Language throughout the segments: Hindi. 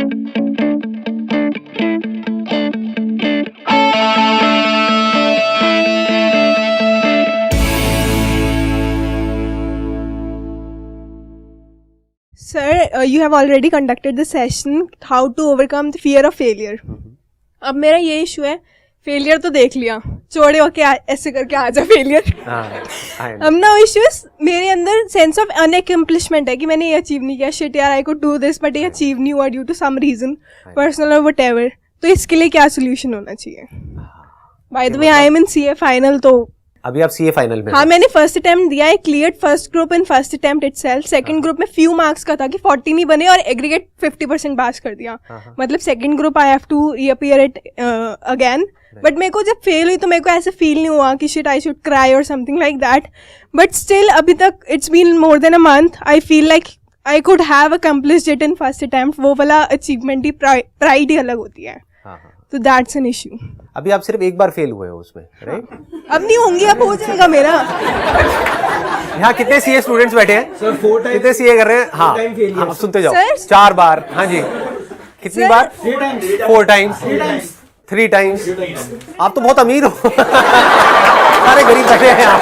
Sir, you have already conducted the session how to overcome the fear of failure. अब मेरा ये इशू है, फेलियर तो देख लिया, चौड़े होके ऐसे करके आ जा फेलियर. अब ना इश्यूज मेरे अंदर सेंस ऑफ अनअकम्प्लिशमेंट है कि मैंने ये अचीव नहीं किया, शिट यार I could do this but ये अचीव नहीं हुआ due to some reason personal और व्हाटएवर. तो इसके लिए क्या सोल्यूशन होना चाहिए? By the way I am in CA final. तो अभी आप सीए फाइनल में? हाँ, मैंने फर्स्ट अटेम्प्ट दिया है, cleared first group in first attempt itself. Second group में फ्यू मार्क्स का था कि 40 नहीं बने और एग्रीगेट 50% पास कर दिया. मतलब second group I have to reappear it again. But मेरे को जब फेल हुई तो मेरे को ऐसे फील नहीं हुआ कि शिट आई शुड क्राई और something like that. But still अभी तक it's been more than a month. I feel like I could have accomplished it in first attempt. वो वाला अचीवमेंट ही, प्राइड ही अलग होती है. तो दैट्स एन इशू. अभी आप सिर्फ एक बार फेल हुए हो उसमें, राइट? अब नहीं होंगी, अब हो जाएगा मेरा. यहाँ कितने सीए स्टूडेंट्स बैठे हैं? सर 4 टाइम कितने सीए कर रहे हैं? हाँ, आप सुनते जाओ. Sir? 4 बार. हाँ जी. कितनी बार? 4 टाइम्स. 3 टाइम्स. आप तो बहुत अमीर हो. सारे गरीब बैठे हैं यहाँ.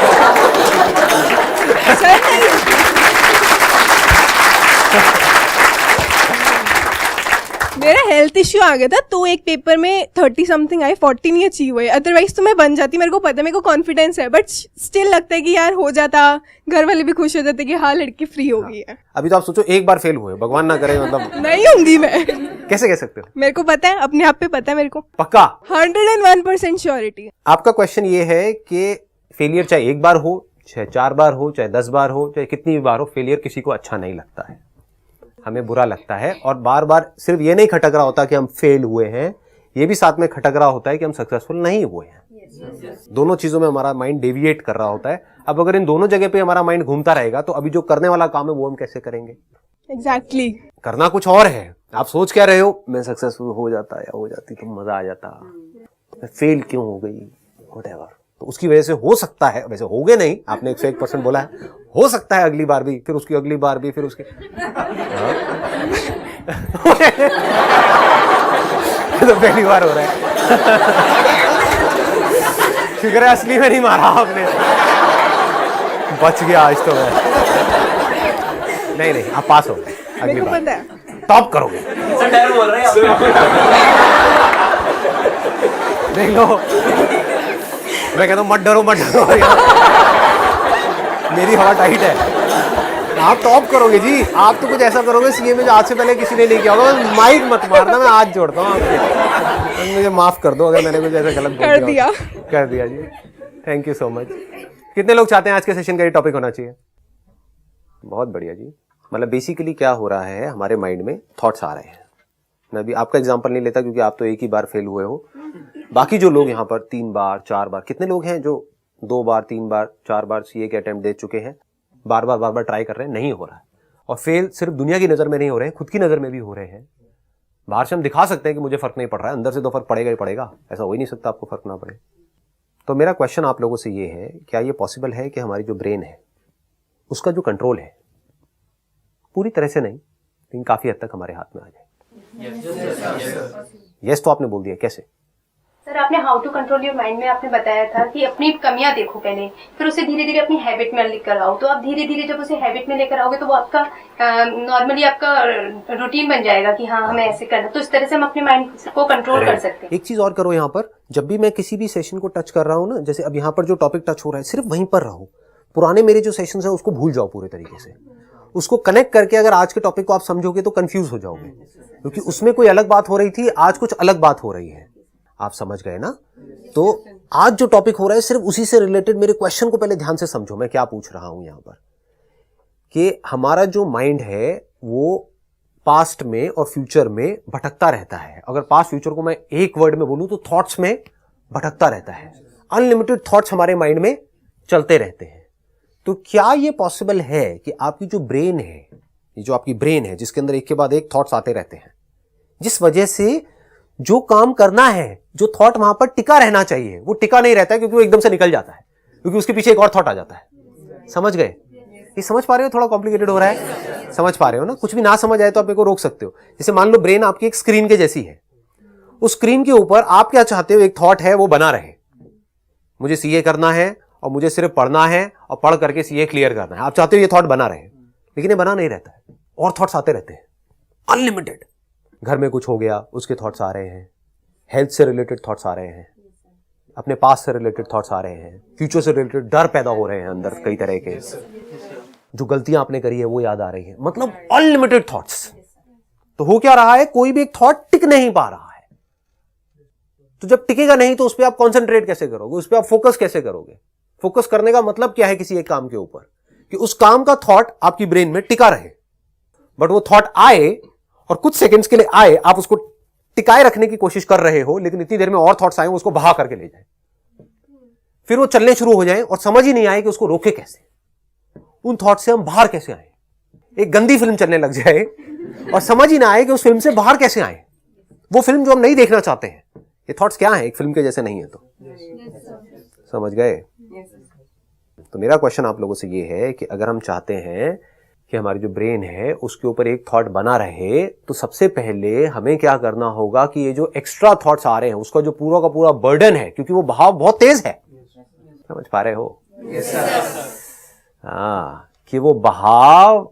मेरा हेल्थ इश्यू आ गया था तो एक पेपर में 30 समथिंग आई, 40 नहीं अचीव हुए. अदरवाइज तो मैं बन जाती, मेरे को पता है, मेरे को कॉन्फिडेंस है. बट स्टिल लगता है कि यार हो जाता, घर वाले भी खुश हो जाते कि हाँ लड़की फ्री हो गई है. अभी तो आप सोचो एक बार फेल हुए, भगवान ना करे, मतलब नहीं होंगी मैं. कैसे कह सकते हो? मेरे को पता है, अपने आप पे पता है मेरे को पक्का 101% श्योरिटी. आपका क्वेश्चन ये है कि फेलियर चाहे एक बार हो, चाहे 4 बार हो, चाहे 10 बार हो, चाहे कितनी भी बार हो, फेलियर किसी को अच्छा नहीं लगता है. हमें बुरा लगता है. और बार बार सिर्फ ये नहीं खटक रहा होता कि हम फेल हुए हैं, ये भी साथ में खटक रहा होता है कि हम सक्सेसफुल नहीं हुए हैं. दोनों चीजों में हमारा माइंड डेविएट कर रहा होता है. अब अगर इन दोनों जगह पे हमारा माइंड घूमता रहेगा तो अभी जो करने वाला काम है वो हम कैसे करेंगे? एग्जैक्टली. करना कुछ और है. आप सोच क्या रहे हो, मैं सक्सेसफुल हो जाता या हो जाती तो मजा आ जाता, मैं फेल क्यों हो गई, व्हाटएवर. तो उसकी वजह से हो सकता है, वैसे हो गए नहीं, आपने 101% बोला है, हो सकता है अगली बार भी, फिर उसकी अगली बार भी, फिर उसके तो पहली बार हो रहा है. शुक्र है असली में नहीं मारा आपने, बच गया आज तो मैं. नहीं आप पास हो गए, अगली बार टॉप करोगे. देख लो, मैं कहता हूँ मत डरो. मेरी हवा टाइट है. आप टॉप करोगे जी. आप तो कुछ ऐसा करोगे सीए में जो आज से पहले किसी ने नहीं किया होगा. माइक मत मारना, मैं आज जोड़ता हूँ आपके. मुझे माफ कर दो अगर मैंने कुछ ऐसा गलत कर दिया जी. Thank you so much. कितने लोग चाहते हैं आज के सेशन का ये टॉपिक होना चाहिए? बहुत बढ़िया जी. मतलब बेसिकली क्या हो रहा है, हमारे माइंड में थॉट्स आ रहे हैं. मैं अभी आपका एग्जांपल नहीं लेता क्योंकि आप तो एक ही बार फेल हुए हो. बाकी जो लोग यहाँ पर 3 बार 4 बार, कितने लोग हैं जो 2 बार 3 बार 4 बार सीए के अटेम्प्ट दे चुके हैं, बार बार ट्राई कर रहे हैं, नहीं हो रहा है. और फेल सिर्फ दुनिया की नजर में नहीं हो रहे हैं, खुद की नजर में भी हो रहे हैं. बाहर से हम दिखा सकते हैं कि मुझे फर्क नहीं पड़ रहा है, अंदर से तो फर्क पड़ेगा ही पड़ेगा. ऐसा हो ही नहीं सकता आपको फर्क ना पड़े. तो मेरा क्वेश्चन आप लोगों से ये है, क्या ये पॉसिबल है कि हमारी जो ब्रेन है उसका जो कंट्रोल है, पूरी तरह से नहीं लेकिन काफी हद तक हमारे हाथ में आ जाए? यस तो आपने बोल दिया. कैसे? सर आपने how to control your mind में आपने बताया था कि अपनी कमियां देखो पहले, फिर उसे धीरे धीरे अपनी हैबिट में लेकर आओ. तो आप धीरे धीरे जब उसे हैबिट में लेकर आओगे तो वो आपका नॉर्मली आपका रूटीन बन जाएगा कि हाँ हमें ऐसे करना. तो इस तरह से हम अपने माइंड को कंट्रोल कर सकते हैं. एक चीज और करो यहाँ पर, जब भी मैं किसी भी सेशन को टच कर रहा हूँ ना, जैसे अब यहाँ पर जो टॉपिक टच हो रहा है सिर्फ वहीं पर रहो. पुराने मेरे जो सेशंस है उसको भूल जाओ पूरे तरीके से. उसको कनेक्ट करके अगर आज के टॉपिक को आप समझोगे तो कंफ्यूज हो जाओगे, क्योंकि उसमें कोई अलग बात हो रही थी, आज कुछ अलग बात हो रही है. आप समझ गए ना? तो आज जो टॉपिक हो रहा है सिर्फ उसी से रिलेटेड मेरे क्वेश्चन को पहले ध्यान से समझो. मैं क्या पूछ रहा हूं यहां पर, कि हमारा जो माइंड है वो पास्ट में और फ्यूचर में भटकता रहता है. अगर पास्ट फ्यूचर को मैं एक वर्ड में बोलूं तो थॉट्स में भटकता रहता है. अनलिमिटेड थॉट्स हमारे माइंड में चलते रहते हैं. तो क्या ये पॉसिबल है कि आपकी जो ब्रेन है, ये जो आपकी ब्रेन है जिसके अंदर एक के बाद एक थॉट्स आते रहते हैं, जिस वजह से जो काम करना है, जो थॉट वहां पर टिका रहना चाहिए, वो टिका नहीं रहता है क्योंकि वो एकदम से निकल जाता है, क्योंकि उसके पीछे एक और थॉट आ जाता है. समझ गए? ये समझ पा रहे हो? थोड़ा कॉम्प्लिकेटेड हो रहा है. समझ पा रहे हो ना? कुछ भी ना समझ आए तो आप मेरे को रोक सकते हो। जैसे मान लो ब्रेन आपकी एक स्क्रीन के जैसी है, उस स्क्रीन के ऊपर आप क्या चाहते हो, एक थॉट है वो बना रहे, मुझे सीए करना है और मुझे सिर्फ पढ़ना है और पढ़ करके सीए क्लियर करना है। आप चाहते हो ये थॉट बना रहे, लेकिन ये बना नहीं रहता है, और थॉट्स आते रहते हैं अनलिमिटेड। घर में कुछ हो गया उसके थॉट्स आ रहे हैं, हेल्थ से रिलेटेड थॉट्स आ रहे हैं, अपने पास से रिलेटेड थॉट्स आ रहे हैं, फ्यूचर से रिलेटेड डर पैदा हो रहे हैं अंदर, कई तरह के जो गलतियां आपने करी है वो याद आ रही है, मतलब अनलिमिटेड थॉट्स। तो हो क्या रहा है, कोई भी एक थॉट टिक नहीं पा रहा है। तो जब टिकेगा नहीं तो उस पर आप कॉन्सेंट्रेट कैसे करोगे, उस पर आप फोकस कैसे करोगे? फोकस करने का मतलब क्या है किसी एक काम के ऊपर, कि उस काम का थॉट आपकी ब्रेन में टिका रहे। बट वो थॉट आए और कुछ सेकंड्स के लिए आए, आप उसको टिकाए रखने की कोशिश कर रहे हो, लेकिन इतनी देर में और थॉट्स आए उसको बहा करके ले जाए, फिर वो चलने शुरू हो जाए और समझ ही नहीं आए कि उसको रोके कैसे, उन थॉट से हम बाहर कैसे आए। एक गंदी फिल्म चलने लग जाए और समझ ही ना आए कि उस फिल्म से बाहर कैसे आए, वो फिल्म जो हम नहीं देखना चाहते हैं। ये थॉट्स क्या है, एक फिल्म के जैसे नहीं है। तो समझ गए? तो मेरा क्वेश्चन आप लोगों से ये है कि अगर हम चाहते हैं कि हमारी जो ब्रेन है उसके ऊपर एक थॉट बना रहे, तो सबसे पहले हमें क्या करना होगा कि ये जो एक्स्ट्रा थॉट्स आ रहे हैं उसका जो पूरा का पूरा बर्डन है, क्योंकि वो बहाव बहुत तेज है, समझ पा रहे हो? हाँ, कि वो बहाव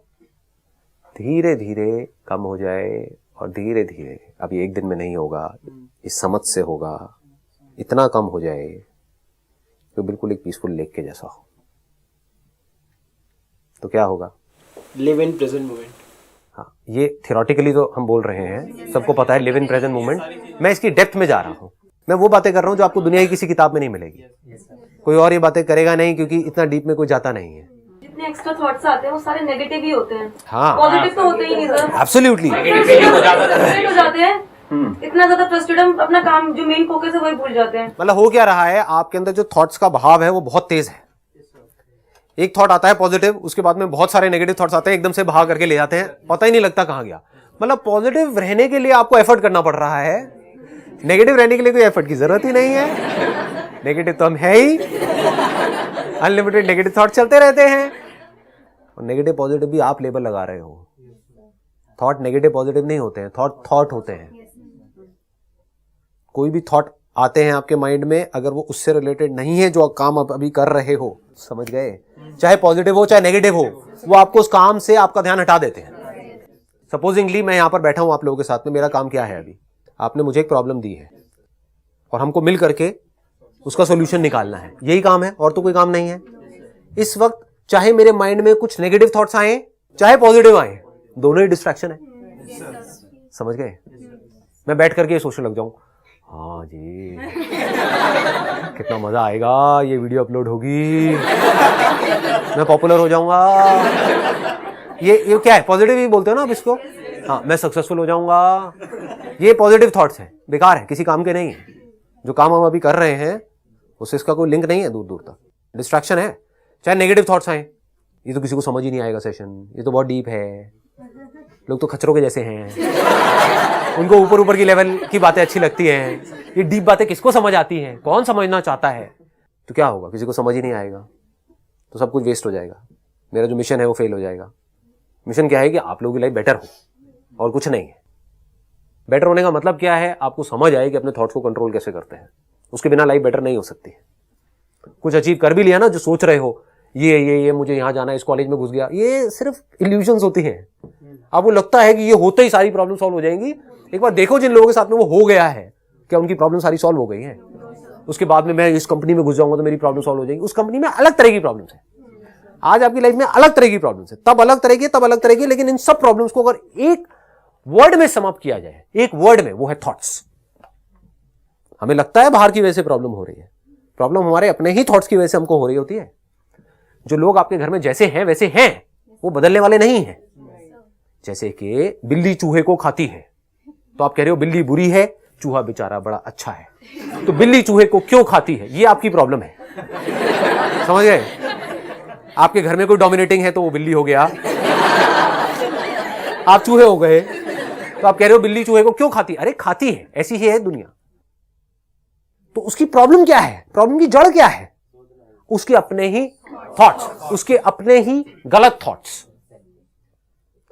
धीरे धीरे कम हो जाए, और धीरे धीरे, अभी एक दिन में नहीं होगा, इस समझ से होगा, इतना कम हो जाए तो बिल्कुल एक पीसफुल लेक के जैसा हो। तो क्या होगा? Live in present moment. हाँ, ये थियोरेटिकली तो हम बोल रहे हैं, सबको पता है लिव इन प्रेजेंट मोमेंट। मैं इसकी डेप्थ में जा रहा हूं, मैं वो बातें कर रहा हूं जो आपको दुनिया की किसी किताब में नहीं मिलेगी। कोई और ये बातें करेगा नहीं, क्योंकि इतना डीप में कोई जाता नहीं है। जितने एक्स्ट्रा थॉट्स आते हैं वो सारे नेगेटिव ही होते हैं। हाँ, पॉजिटिव तो होते ही नहीं सर। एब्सोल्युटली फ्रस्ट्रेट हो जाते हैं, इतना ज्यादा फ्रस्ट्रेट, हम अपना काम जो मेन फोकस है वही भूल जाते हैं। मतलब हो क्या रहा है, आपके अंदर जो थॉट्स का बहाव है वो बहुत तेज है। एक थॉट आता है पॉजिटिव, उसके बाद में बहुत सारे नेगेटिव थॉट्स आते हैं, एकदम से बहा करके ले जाते हैं, पता ही नहीं लगता कहां गया। मतलब पॉजिटिव रहने के लिए आपको एफर्ट करना पड़ रहा है, नेगेटिव रहने के लिए कोई एफर्ट की जरूरत ही नहीं है। नेगेटिव तो हम है ही, अनलिमिटेड नेगेटिव थॉट चलते रहते हैं। और नेगेटिव पॉजिटिव भी आप लेबल लगा रहे हो। थॉट नेगेटिव पॉजिटिव नहीं होते हैं, थॉट होते हैं। कोई भी थॉट आते हैं आपके माइंड में, अगर वो उससे रिलेटेड नहीं है जो काम आप अभी कर रहे हो, समझ गए, चाहे पॉजिटिव हो चाहे नेगेटिव हो, वो आपको उस काम से आपका ध्यान हटा देते हैं। सपोजिंगली मैं यहां पर बैठा हूं आप लोगों के साथ में, मेरा काम क्या है, अभी आपने मुझे एक प्रॉब्लम दी है और हमको मिल करके उसका सोल्यूशन निकालना है, यही काम है, और तो कोई काम नहीं है। इस वक्त चाहे मेरे माइंड में कुछ नेगेटिव थॉट्स आए चाहे पॉजिटिव आए, दोनों ही डिस्ट्रैक्शन है, समझ गए। मैं बैठ करके सोचने लग जाऊं, हाँ जी कितना मजा आएगा, ये वीडियो अपलोड होगी, मैं पॉपुलर हो जाऊंगा, ये क्या है, पॉजिटिव ही बोलते हो ना आप इसको। हाँ, मैं सक्सेसफुल हो जाऊंगा, ये पॉजिटिव थॉट्स हैं, बेकार है, किसी काम के नहीं है। जो काम हम अभी कर रहे हैं उससे इसका कोई लिंक नहीं है दूर दूर तक, डिस्ट्रैक्शन है। चाहे नेगेटिव थॉट्स आए, ये तो किसी को समझ ही नहीं आएगा सेशन, ये तो बहुत डीप है, लोग तो खच्चरों के जैसे हैं, उनको ऊपर ऊपर की लेवल की बातें अच्छी लगती हैं, ये डीप बातें किसको समझ आती हैं, कौन समझना चाहता है। तो क्या होगा, किसी को समझ ही नहीं आएगा, तो सब कुछ वेस्ट हो जाएगा, मेरा जो मिशन है वो फेल हो जाएगा। मिशन क्या है कि आप लोगों की लाइफ बेटर हो, और कुछ नहीं है। बेटर होने का मतलब क्या है, आपको समझ आए कि अपने थॉट्स को कंट्रोल कैसे करते हैं, उसके बिना लाइफ बेटर नहीं हो सकती है। कुछ अचीव कर भी लिया ना, जो सोच रहे हो ये मुझे यहाँ जाना है, इस कॉलेज में घुस गया, ये सिर्फ इल्यूजन्स होती हैं। आपको लगता है कि ये होते ही सारी प्रॉब्लम सॉल्व हो जाएंगी, एक बार देखो जिन लोगों के साथ में वो हो गया है, क्या उनकी प्रॉब्लम सारी सॉल्व हो गई है। उसके बाद में मैं इस कंपनी में घुस जाऊंगा तो मेरी प्रॉब्लम सॉल्व हो जाएगी। उस कंपनी में अलग तरह की प्रॉब्लम्स है, आज आपकी लाइफ में अलग तरह की प्रॉब्लम्स है, तब अलग तरह की, तब अलग तरह की, लेकिन इन सब प्रॉब्लम्स को अगर एक वर्ड में समाप्त किया जाए, एक वर्ड में, वो है थॉट्स। हमें लगता है बाहर की वजह से प्रॉब्लम हो रही है, प्रॉब्लम हमारे अपने ही थॉट्स की वजह से हमको हो रही होती है। जो लोग आपके घर में जैसे हैं वैसे हैं, वो बदलने वाले नहीं हैं। जैसे कि बिल्ली चूहे को खाती है, तो आप कह रहे हो बिल्ली बुरी है, चूहा बेचारा बड़ा अच्छा है, तो बिल्ली चूहे को क्यों खाती है, ये आपकी प्रॉब्लम है, समझ गए। आपके घर में कोई डोमिनेटिंग है तो वो बिल्ली हो गया, आप चूहे हो गए, तो आप कह रहे हो बिल्ली चूहे को क्यों खाती है, अरे खाती है, ऐसी ही है दुनिया। तो उसकी प्रॉब्लम क्या है, प्रॉब्लम की जड़ क्या है, उसके अपने ही थॉट्स, उसके अपने ही गलत thoughts.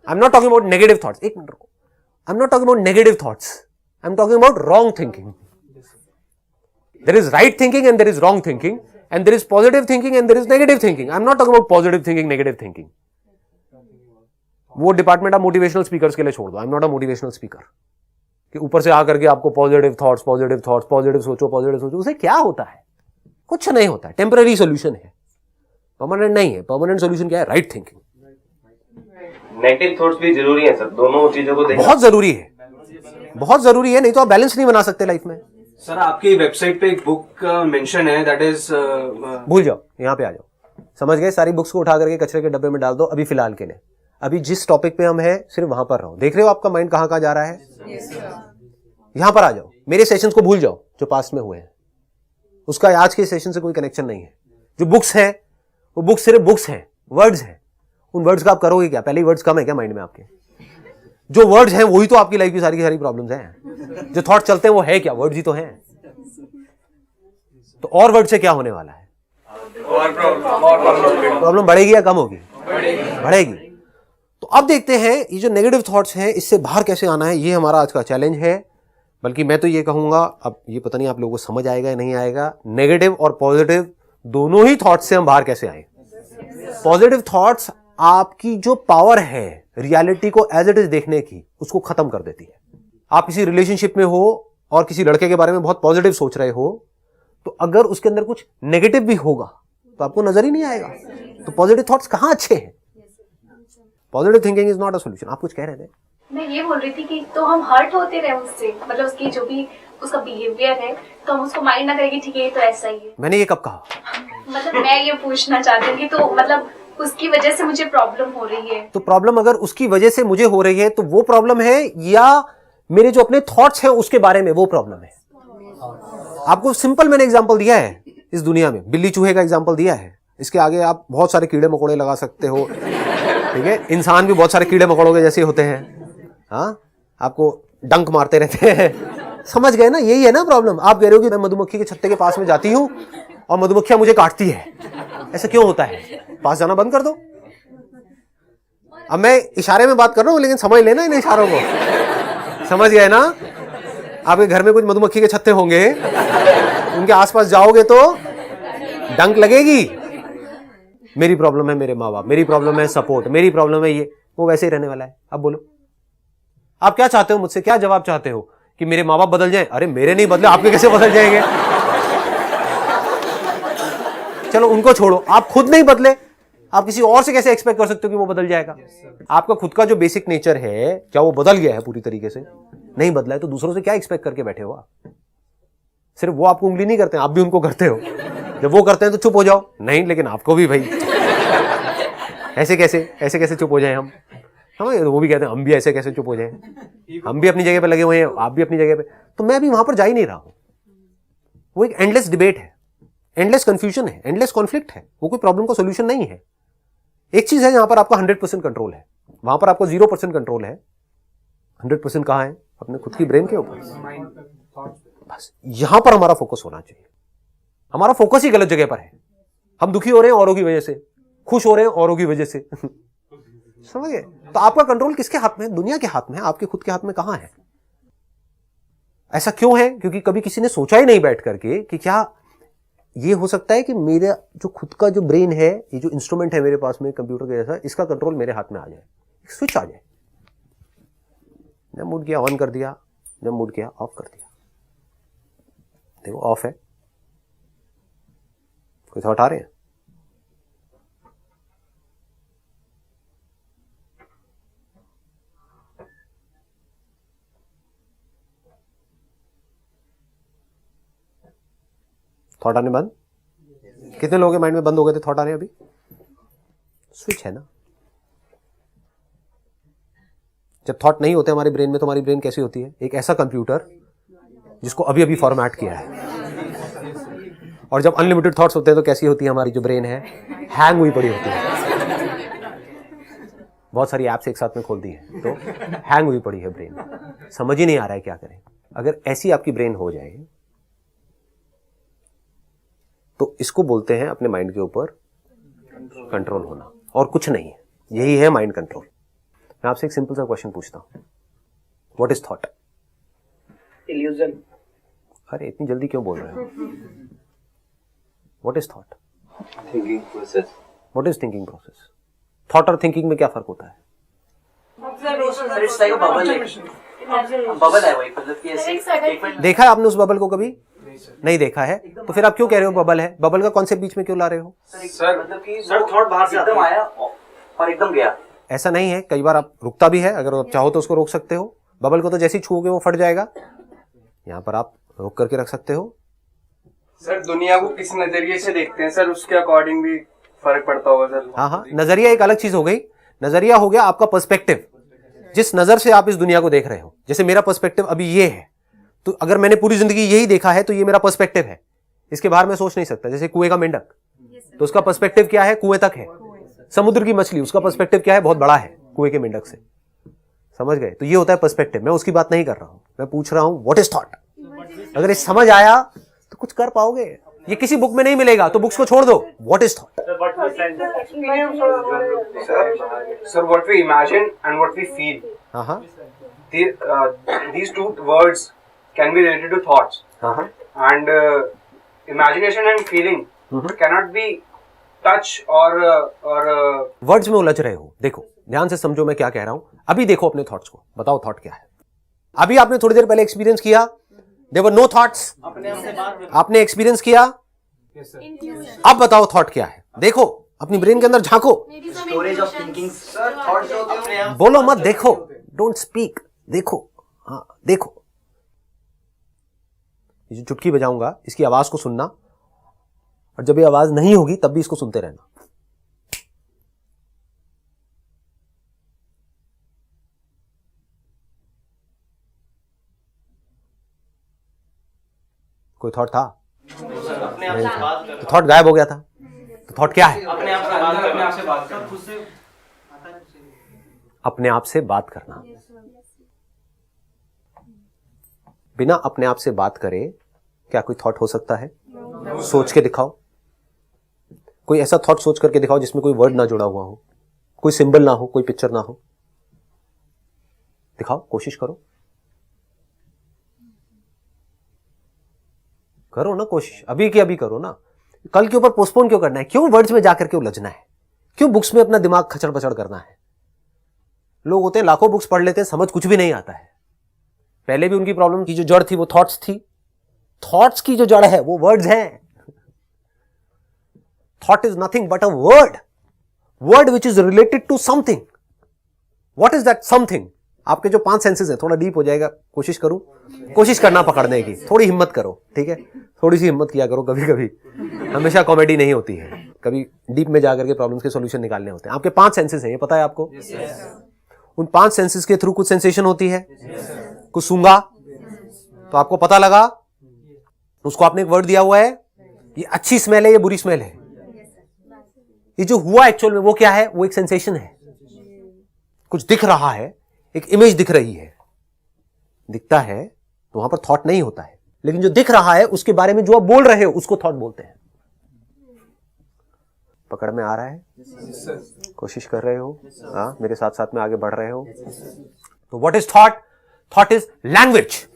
I am not talking about negative thoughts, एक मिनट रुको, I am not talking about negative thoughts, I am talking about wrong thinking. There is right thinking and there is wrong thinking and there is positive thinking and there is negative thinking. I am not talking about positive thinking, negative thinking. वो डिपार्टमेंट आप मोटिवेशनल स्पीकर्स के लिए छोड़ दो. I am not a motivational speaker कि ऊपर से आकर के आपको positive thoughts, positive thoughts, positive सोचो, पॉजिटिव सोचो. उसे क्या होता है? कुछ नहीं होता है. टेम्पररी सोल्यूशन है, परमानेंट नहीं है. परमानेंट सोल्यूशन क्या है? Right thinking. नेगेटिव थॉट्स भी जरूरी है सर, दोनों चीजों को देखना बहुत जरूरी है, बहुत जरूरी है. नहीं तो आप बैलेंस नहीं बना सकते लाइफ में. सर आपकी वेबसाइट पे एक बुक मेंशन है, दैट इज भूल जाओ, यहाँ पे आ जाओ. समझ गए? सारी बुक्स को उठा करके कचरे के डब्बे में डाल दो अभी फिलहाल के लिए. अभी जिस टॉपिक पे हम हैं सिर्फ वहां पर रहो. देख रहे हो आपका माइंड कहां कहां जा रहा है? यहां पर आ जाओ. मेरे सेशंस को भूल जाओ जो पास्ट में हुए हैं, उसका आज के सेशन से कोई कनेक्शन नहीं है. जो बुक्स हैं वो बुक्स सिर्फ बुक्स हैं, वर्ड्स हैं. उन वर्ड्स का आप करोगे क्या? पहले ही वर्ड्स कम है क्या माइंड में आपके? जो वर्ड्स हैं वही तो आपकी लाइफ की सारी प्रॉब्लम्स हैं. जो थॉट चलते हैं वो है क्या? वर्ड्स ही तो हैं. तो और वर्ड से क्या होने वाला है? प्रॉब्लम बढ़ेगी या कम होगी? बढ़ेगी. तो अब देखते हैं ये जो नेगेटिव थॉट्स हैं इससे बाहर कैसे आना है. ये हमारा आज का चैलेंज है. बल्कि मैं तो ये कहूंगा, अब ये पता नहीं आप लोगों को समझ आएगा या नहीं आएगा, नेगेटिव और पॉजिटिव दोनों ही थॉट्स से हम बाहर कैसे आए. पॉजिटिव थॉट्स आपकी जो पावर है रियलिटी को एज इट इज देखने की, उसको खत्म कर देती है. आप किसी रिलेशनशिप में हो और किसी लड़के के बारे में बहुत पॉजिटिव सोच रहे हो, तो अगर उसके अंदर कुछ नेगेटिव भी होगा तो आपको नजर ही नहीं आएगा. तो पॉजिटिव थॉट्स कहां अच्छे हैं? Positive thinking is not a solution. आप कुछ कह रहे थे? मैं ये बोल रही थी कि तो हम हर्ट होते रहे उससे, मतलब उसकी जो भी उसका बिहेवियर है, तो हम उसको माइंड ना करेंगे ठीक है ये तो ऐसा ही है. मैंने ये कब कहा? मतलब मैं ये पूछना चाहती हूँ कि तो मतलब उसकी वजह से मुझे प्रॉब्लम हो रही है. तो प्रॉब्लम अगर उसकी वजह से मुझे हो रही है तो वो प्रॉब्लम है, या मेरे जो अपने थॉट्स हैं उसके बारे में वो प्रॉब्लम है? आपको सिंपल मैंने एग्जांपल दिया है इस दुनिया में, बिल्ली चूहे का एग्जांपल दिया है. इसके आगे आप बहुत सारे कीड़े मकोड़े लगा सकते हो. ठीक है, इंसान भी बहुत सारे कीड़े मकोड़ों के जैसे होते हैं. हाँ, आपको डंक मारते रहते हैं. समझ गए ना? यही है ना प्रॉब्लम. आप कह रहे हो कि मैं मधुमक्खी के छत्ते के पास में जाती हूं और मधुमक्खियां मुझे काटती है. ऐसा क्यों होता है? पास जाना बंद कर दो. अब मैं इशारे में बात कर रहा हूं लेकिन समझ लेना इन इशारों को. समझ गए ना? आपके घर में कुछ मधुमक्खी के छत्ते होंगे, उनके आसपास जाओगे तो डंक लगेगी. मेरी प्रॉब्लम है मेरे माँ बाप, मेरी प्रॉब्लम है सपोर्ट, मेरी प्रॉब्लम है ये, वो वैसे ही रहने वाला है. अब बोलो आप क्या चाहते हो मुझसे? क्या जवाब चाहते हो? कि मेरे माँ बाप बदल जाएं? अरे मेरे नहीं बदले, आपके कैसे बदल जाएंगे? चलो उनको छोड़ो, आप खुद नहीं बदले, आप किसी और से कैसे एक्सपेक्ट कर सकते हो कि वो बदल जाएगा? आपका खुद का जो बेसिक नेचर है क्या वो बदल गया है पूरी तरीके से? नहीं बदला है. तो दूसरों से क्या एक्सपेक्ट करके बैठे हो आप? सिर्फ वो आपको उंगली नहीं करते हैं, आप भी उनको करते हो. जब वो करते हैं तो चुप हो जाओ. नहीं, लेकिन आपको भी भाई ऐसे कैसे चुप हो जाए हम? वो भी कहते हैं हम भी ऐसे कैसे चुप हो जाए. हम भी अपनी जगह पे लगे हुए हैं, आप भी अपनी जगह पे. तो मैं भी वहां पर जा ही नहीं रहा हूं. वो एक एंडलेस डिबेट है, एंडलेस कंफ्यूजन है, एंडलेस कॉन्फ्लिक्ट है. वो कोई प्रॉब्लम का सोल्यूशन नहीं है. एक चीज है जहां पर आपका 100% कंट्रोल है, वहां पर आपको 0% कंट्रोल है. 100% कहां है? अपने खुद की ब्रेन के ऊपर. बस यहां पर हमारा फोकस होना चाहिए. हमारा फोकस ही गलत जगह पर है. हम दुखी हो रहे हैं औरों की वजह से, खुश हो रहे हैं औरों की वजह से. समझ गए? तो आपका कंट्रोल किसके हाथ में है? दुनिया के हाथ में है. आपके खुद के हाथ में कहां है? ऐसा क्यों है? क्योंकि कभी किसी ने सोचा ही नहीं बैठ करके कि क्या ये हो सकता है कि मेरा जो खुद का जो ब्रेन है, ये जो इंस्ट्रूमेंट है मेरे पास में कंप्यूटर के जैसा, इसका कंट्रोल मेरे हाथ में आ जाए, एक स्विच आ जाए. जब मूड किया ऑन कर दिया, जब मूड किया ऑफ कर दिया. देखो ऑफ है. कोई थॉट आ रहे हैं? थॉट आने बंद? कितने लोगों के माइंड में बंद हो गए थे थॉट आने? अभी स्विच है ना. जब थॉट नहीं होते हमारे ब्रेन में तो हमारी ब्रेन कैसी होती है? एक ऐसा कंप्यूटर जिसको अभी अभी फॉर्मेट किया है. और जब अनलिमिटेड थॉट्स होते हैं तो कैसी होती है हमारी जो ब्रेन है? हैंग हुई पड़ी होती है. बहुत सारी ऐप्स एक साथ में खोल दी है तो हैंग हुई पड़ी है ब्रेन. समझ ही नहीं आ रहा है क्या करें. अगर ऐसी आपकी ब्रेन हो जाए तो इसको बोलते हैं अपने माइंड के ऊपर कंट्रोल होना, और कुछ नहीं है. यही है माइंड कंट्रोल. मैं आपसे एक सिंपल सा क्वेश्चन पूछता हूं, व्हाट इज थॉट? इल्यूजन। अरे इतनी जल्दी क्यों बोल रहे हो? What is thought? Thinking process. What is thinking process? Thought और थिंकिंग में क्या फर्क होता है? Sir it's like a bubble, bubble है वही, मतलब कि ऐसे एक मिनट। देखा है आपने उस बबल को कभी? नहीं देखा है, तो फिर आप क्यों कह रहे हो बबल है? बबल का कॉन्सेप्ट बीच में क्यों ला रहे हो? सर मतलब कि सर थॉट बाहर से एकदम आया और एकदम गया। ऐसा नहीं है, कई बार आप रुकता भी है, अगर आप चाहो तो उसको रोक सकते हो। बबल को तो जैसे ही छूओगे वो फट जाएगा, यहाँ पर आप रोक करके रख सकते हो। सर दुनिया को किस नजरिए से देखते हैं सर, उसके अकॉर्डिंग भी फर्क पड़ता होगा सर। हाँ हाँ, नजरिया एक अलग चीज हो गई। नजरिया हो गया आपका पर्सपेक्टिव, जिस नजर से आप इस दुनिया को देख रहे हो। जैसे मेरा पर्सपेक्टिव अभी ये है, तो अगर मैंने पूरी जिंदगी यही देखा है तो ये मेरा पर्सपेक्टिव है, इसके बाहर मैं सोच नहीं सकता। जैसे कुएं का मेंढक, तो उसका पर्सपेक्टिव क्या है? कुएं तक है। समुद्र की मछली, उसका पर्सपेक्टिव क्या है? बहुत बड़ा है कुएं के मेंढक से। समझ गए? तो ये होता है पर्सपेक्टिव। मैं उसकी बात नहीं कर रहा हूं, मैं पूछ रहा हूं व्हाट इज थॉट। अगर ये समझ आया तो कुछ कर पाओगे। ये किसी बुक में नहीं मिलेगा, तो बुक्स को छोड़ दो। What is thought? Sir what we imagine and what we feel, हाँ हाँ these two words can be related to thoughts, हाँ and imagination and feeling cannot be touch or words में उलझ रहे हो। देखो ध्यान से समझो मैं क्या कह रहा हूं। अभी देखो अपने थॉट्स को, बताओ थॉट क्या है। अभी आपने थोड़ी देर पहले एक्सपीरियंस किया, देयर वर नो थॉट्स, आपने एक्सपीरियंस किया। अब बताओ थॉट क्या है। देखो अपनी ब्रेन के अंदर झांको, storage of thinking. Sir thought जो होते हैं बोलो मत, देखो, डोंट स्पीक, देखो। हाँ देखो, ये जो चुटकी बजाऊंगा इसकी आवाज को सुनना, और जब ये आवाज नहीं होगी तब भी इसको सुनते रहना। कोई थॉट था? नहीं था, तो थॉट गायब हो गया था। तो थॉट क्या है? अपने आप से बात करना, आपसे बात करना, खुद से अपने आप से बात करना। बिना अपने आप से बात करे क्या कोई थॉट हो सकता है? सोच के दिखाओ, कोई ऐसा थॉट सोच करके दिखाओ जिसमें कोई वर्ड ना जुड़ा हुआ हो, कोई सिंबल ना हो, कोई पिक्चर ना हो। दिखाओ, कोशिश करो, करो ना कोशिश, अभी की अभी करो ना। कल के ऊपर पोस्टपोन क्यों करना है? क्यों वर्ड्स में जाकर के उलझना है? क्यों बुक्स में अपना दिमाग खचड़ पचड़ करना है? लोग होते हैं लाखों बुक्स पढ़ लेते हैं, समझ कुछ भी नहीं आता है। पहले भी उनकी प्रॉब्लम की जो जड़ थी वो थॉट्स थी। थॉट्स की जो जड़ है वो वर्ड्स हैं। Thought is nothing but a word, word which is related to something. What is that something? आपके जो 5 सेंसेस हैं, थोड़ा डीप हो जाएगा, कोशिश करूं, कोशिश करना पकड़ने की, थोड़ी हिम्मत करो, ठीक है? थोड़ी सी हिम्मत किया करो। कभी कभी हमेशा कॉमेडी नहीं होती है, कभी डीप में जाकर के प्रॉब्लम्स के सॉल्यूशन निकालने होते हैं। आपके 5 सेंसेस हैं, ये पता है आपको? उन 5 सेंसेस के थ्रू कुछ सेंसेशन होती है। कुछ सूंघा तो आपको पता लगा, उसको आपने एक वर्ड दिया हुआ है, ये अच्छी स्मेल है, ये बुरी स्मेल है। ये जो हुआ एक्चुअल में वो क्या है? वो एक सेंसेशन है। कुछ दिख रहा है, एक इमेज दिख रही है, दिखता है तो वहां पर थॉट नहीं होता है। लेकिन जो दिख रहा है उसके बारे में जो आप बोल रहे हो उसको थॉट बोलते हैं। पकड़ में आ रहा है? कोशिश कर रहे हो? हाँ, मेरे साथ साथ में आगे बढ़ रहे हो? तो what is thought? Thought is language.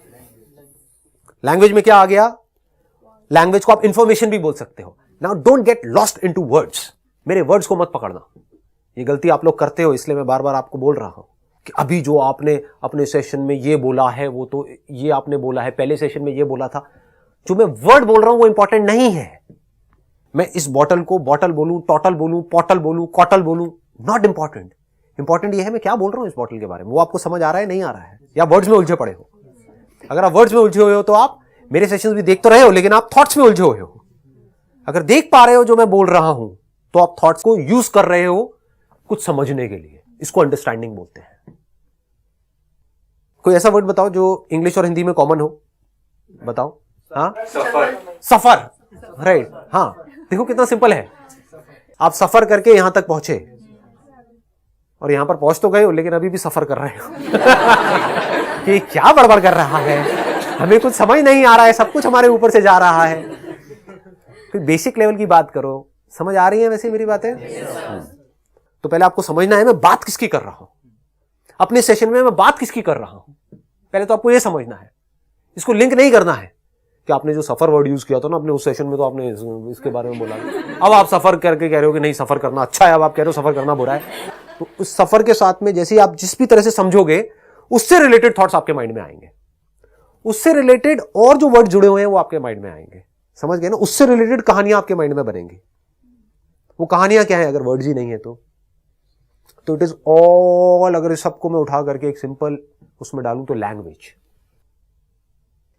Language में क्या आ गया? लैंग्वेज को आप इंफॉर्मेशन भी बोल सकते हो। Now don't get lost into words. मेरे वर्ड्स को मत पकड़ना, ये गलती आप लोग करते हो, इसलिए मैं बार बार आपको बोल रहा हूं कि अभी जो आपने अपने सेशन में ये बोला है, वो तो ये आपने बोला है, पहले सेशन में ये बोला था। जो मैं वर्ड बोल रहा हूं वो इंपॉर्टेंट नहीं है। मैं इस बॉटल को बॉटल बोलूं, टोटल बोलूं, पॉटल बोलूं, कॉटल बोलूं, नॉट इंपॉर्टेंट। इंपॉर्टेंट ये है मैं क्या बोल रहा हूं इस बॉटल के बारे में, वो आपको समझ आ रहा है, नहीं आ रहा है, या वर्ड्स में उलझे पड़े हो। अगर आप वर्ड्स में उलझे हुए हो तो आप मेरे सेशंस भी देख तो रहे हो, लेकिन आप थॉट्स में उलझे हुए हो। अगर देख पा रहे हो जो मैं बोल रहा हूं तो आप थॉट्स को यूज कर रहे हो कुछ समझने के लिए। इसको अंडरस्टैंडिंग बोलते हैं। कोई ऐसा वर्ड बताओ जो इंग्लिश और हिंदी में कॉमन हो, बताओ। हाँ, सफर। सफर, राइट। हाँ, देखो कितना सिंपल है। आप सफर करके यहां तक पहुंचे, और यहां पर पहुंच तो गए हो लेकिन अभी भी सफर कर रहे हो कि क्या बड़बड़ कर रहा है, हमें कुछ समझ नहीं आ रहा है, सब कुछ हमारे ऊपर से जा रहा है। फिर बेसिक लेवल की बात करो। समझ आ रही है वैसे मेरी बातें? तो पहले आपको समझना है मैं बात किसकी कर रहा हूं। अपने सेशन में मैं बात किसकी कर रहा हूं, पहले तो आपको यह समझना है। इसको लिंक नहीं करना है कि आपने जो सफर वर्ड यूज किया था ना अपने उस सेशन में, तो आपने इसके बारे में बोला, अब आप सफर करके कह रहे हो कि नहीं सफर करना अच्छा है, अब आप कह रहे हो सफर करना बुरा है। तो उस सफर के साथ में जैसे आप जिस भी तरह से समझोगे उससे रिलेटेड थॉट्स आपके माइंड में आएंगे, उससे रिलेटेड और जो वर्ड जुड़े हुए हैं वो आपके माइंड में आएंगे, समझ गए ना। उससे रिलेटेड कहानियां आपके माइंड में बनेंगी। वो कहानियां क्या है अगर वर्ड्स ही नहीं है तो इट इज ऑल, अगर इस सबको मैं उठा करके एक सिंपल उसमें डालूं तो लैंग्वेज।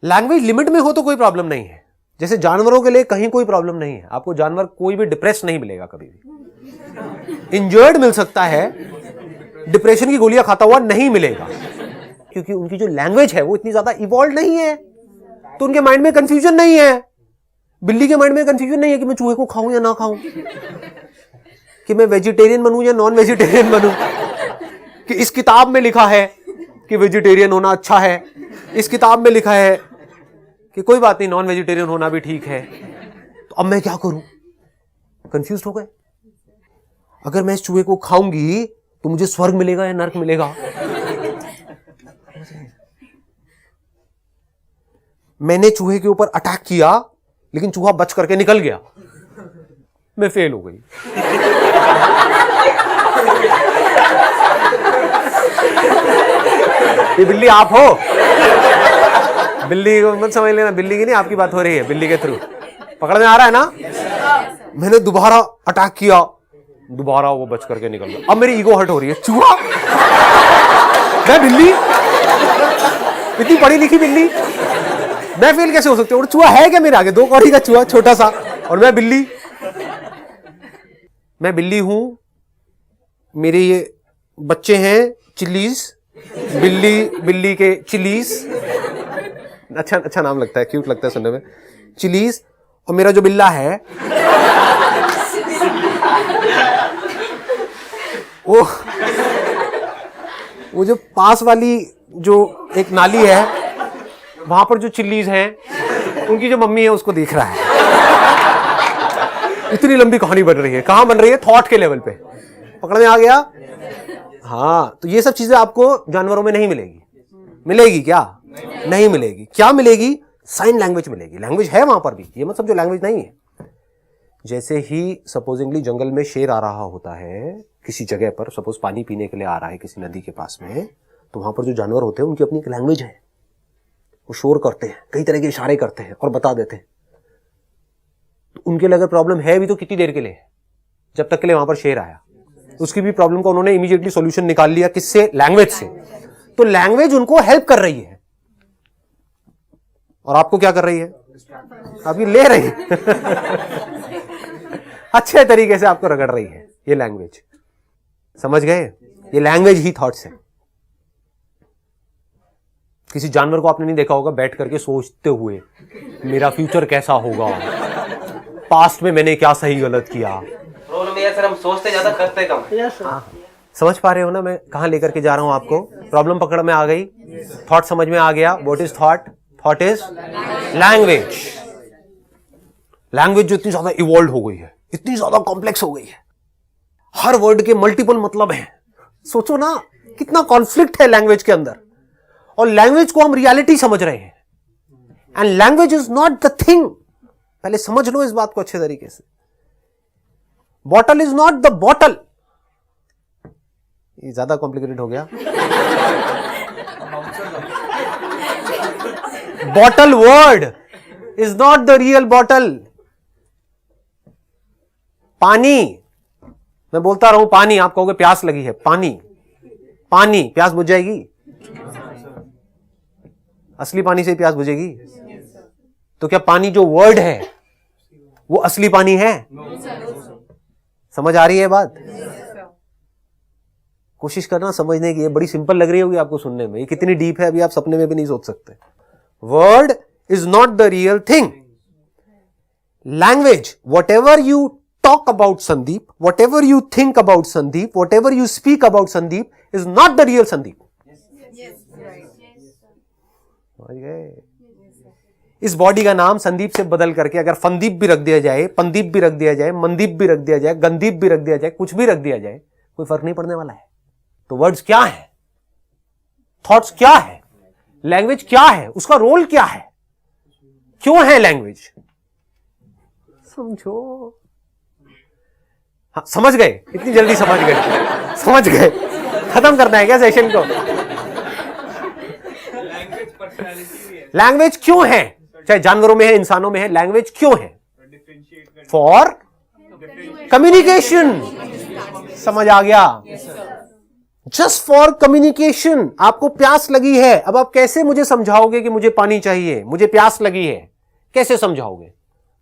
लैंग्वेज लिमिट में हो तो कोई प्रॉब्लम नहीं है। जैसे जानवरों के लिए कहीं कोई प्रॉब्लम नहीं है, आपको जानवर कोई भी डिप्रेस नहीं मिलेगा, कभी भी इंजर्ड मिल सकता है, डिप्रेशन की गोलियां खाता हुआ नहीं मिलेगा, क्योंकि उनकी जो लैंग्वेज है वो इतनी ज्यादा इवॉल्व नहीं है, तो उनके माइंड में कंफ्यूजन नहीं है। बिल्ली के माइंड में कंफ्यूजन नहीं है कि मैं चूहे को खाऊं या ना खाऊं, कि मैं वेजिटेरियन बनूं या नॉन वेजिटेरियन बनूं, कि इस किताब में लिखा है कि वेजिटेरियन होना अच्छा है, इस किताब में लिखा है कि कोई बात नहीं नॉन वेजिटेरियन होना भी ठीक है, तो अब मैं क्या करूं? कंफ्यूज हो गए। अगर मैं इस चूहे को खाऊंगी तो मुझे स्वर्ग मिलेगा या नरक मिलेगा? मैंने चूहे के ऊपर अटैक किया लेकिन चूहा बच करके निकल गया, मैं फेल हो गई। ये बिल्ली आप हो? बिल्ली को मत समझ लेना, बिल्ली की नहीं आपकी बात हो रही है, बिल्ली के थ्रू पकड़ में आ रहा है ना। मैंने दोबारा अटैक किया, दोबारा वो बच करके निकल गया। अब मेरी ईगो हर्ट हो रही है, चूहा, मैं बिल्ली, इतनी पढ़ी लिखी बिल्ली, मैं फेल कैसे हो सकती हूँ? और चूहा है क्या मेरे आगे? 2 कौड़ी का चूहा छोटा सा, और मैं बिल्ली। मैं बिल्ली हूं, मेरे ये बच्चे हैं चिल्लीज, बिल्ली के चिलीज, अच्छा नाम लगता है, क्यूट लगता है सुनने में, चिलीज। और मेरा जो बिल्ला है वो जो पास वाली जो एक नाली है वहां पर जो चिल्लीज हैं उनकी जो मम्मी है उसको देख रहा है। इतनी लंबी कहानी बन रही है, कहां बन रही है? थॉट के लेवल पे। पकड़ में आ गया? हाँ, तो ये सब चीजें आपको जानवरों में नहीं मिलेगी। मिलेगी क्या? नहीं मिलेगी। क्या मिलेगी? साइन लैंग्वेज मिलेगी। लैंग्वेज है वहां पर भी, ये मतलब जो लैंग्वेज नहीं है। जैसे ही सपोजिंगली जंगल में शेर आ रहा होता है किसी जगह पर, सपोज पानी पीने के लिए आ रहा है किसी नदी के पास में, तो वहां पर जो जानवर होते हैं उनकी अपनी एक लैंग्वेज है, वो शोर करते हैं, कई तरह के इशारे करते हैं और बता देते हैं। तो उनके लिए अगर प्रॉब्लम है भी तो कितनी देर के लिए? जब तक के लिए वहां पर शेर आया। उसकी भी प्रॉब्लम का उन्होंने इमीडिएटली सॉल्यूशन निकाल लिया, किससे? लैंग्वेज से। तो लैंग्वेज उनको हेल्प कर रही है, और आपको क्या कर रही है? अभी ले रही है अच्छे तरीके से आपको रगड़ रही है ये लैंग्वेज। समझ गए? ये लैंग्वेज ही थॉट्स है। किसी जानवर को आपने नहीं देखा होगा बैठ करके सोचते हुए मेरा फ्यूचर कैसा होगा, पास्ट में मैंने क्या सही गलत किया। प्रॉब्लम ये सर, हम सोचते ज्यादा करते कम। समझ पा रहे हो ना मैं कहां लेकर के जा रहा हूं आपको? प्रॉब्लम पकड़ में आ गई, थॉट समझ में आ गया। What is thought? Thought is language. Language जो इतनी ज्यादा इवॉल्व हो गई है, इतनी ज्यादा कॉम्प्लेक्स हो गई है, हर वर्ड के मल्टीपल मतलब हैं। सोचो ना कितना कॉन्फ्लिक्ट है लैंग्वेज के अंदर, और लैंग्वेज को हम रियलिटी समझ रहे हैं। And language is not the thing. पहले समझ लो इस बात को अच्छे तरीके से। Bottle is not the bottle. ये ज्यादा कॉम्प्लिकेटेड हो गया। Bottle word is not the real bottle. पानी, मैं बोलता रहूं पानी, आप कहोगे प्यास लगी है, पानी, पानी, प्यास बुझ जाएगी? असली पानी से प्यास बुझेगी? तो क्या पानी जो वर्ड है वो असली पानी है? समझ आ रही है बात? कोशिश करना समझने की। ये बड़ी सिंपल लग रही होगी आपको सुनने में, ये कितनी डीप है अभी आप सपने में भी नहीं सोच सकते। Word is not the real thing. Language, what ever you talk about Sandeep, whatever you think about Sandeep, whatever you speak about Sandeep is not the real Sandeep. इस बॉडी का नाम संदीप से बदल करके अगर फंदीप भी रख दिया जाए, पंदीप भी रख दिया जाए, मनदीप भी रख दिया जाए, गंदीप भी रख दिया जाए, कुछ भी रख दिया जाए, कोई फर्क नहीं पड़ने वाला है। तो वर्ड्स क्या है? थॉट्स क्या है, लैंग्वेज क्या है, उसका रोल क्या है, क्यों है लैंग्वेज, समझो। हाँ, समझ गए, इतनी जल्दी समझ गए, समझ गए। खत्म करना है क्या सेशन को? लैंग्वेज क्यों है, चाहे जानवरों में है, इंसानों में है, लैंग्वेज क्यों है? For communication. समझ आ गया? Just for communication. आपको प्यास लगी है, अब आप कैसे मुझे समझाओगे कि मुझे पानी चाहिए, मुझे प्यास लगी है? कैसे समझाओगे?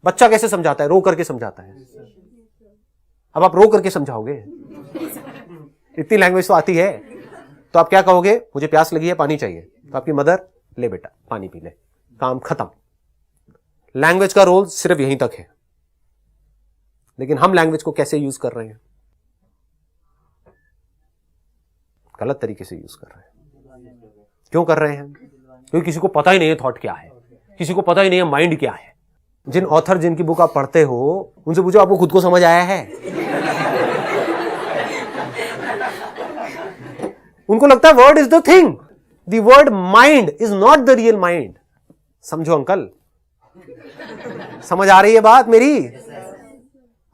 बच्चा कैसे समझाता है? रो करके समझाता है। अब आप रो करके समझाओगे? इतनी लैंग्वेज तो आती है। तो आप क्या कहोगे? मुझे प्यास लगी है, पानी चाहिए। तो आपकी मदर, ले बेटा पानी पी ले, काम खत्म। लैंग्वेज का रोल सिर्फ यहीं तक है। लेकिन हम लैंग्वेज को कैसे यूज कर रहे हैं? गलत तरीके से यूज कर रहे हैं। क्यों कर रहे हैं? क्योंकि किसी को पता ही नहीं है थॉट क्या है, किसी को पता ही नहीं है माइंड क्या है। जिन ऑथर जिनकी बुक आप पढ़ते हो उनसे पूछो आपको खुद को समझ आया है? उनको लगता है word is the thing, the word mind is not the real mind. समझो अंकल, समझ आ रही है बात मेरी?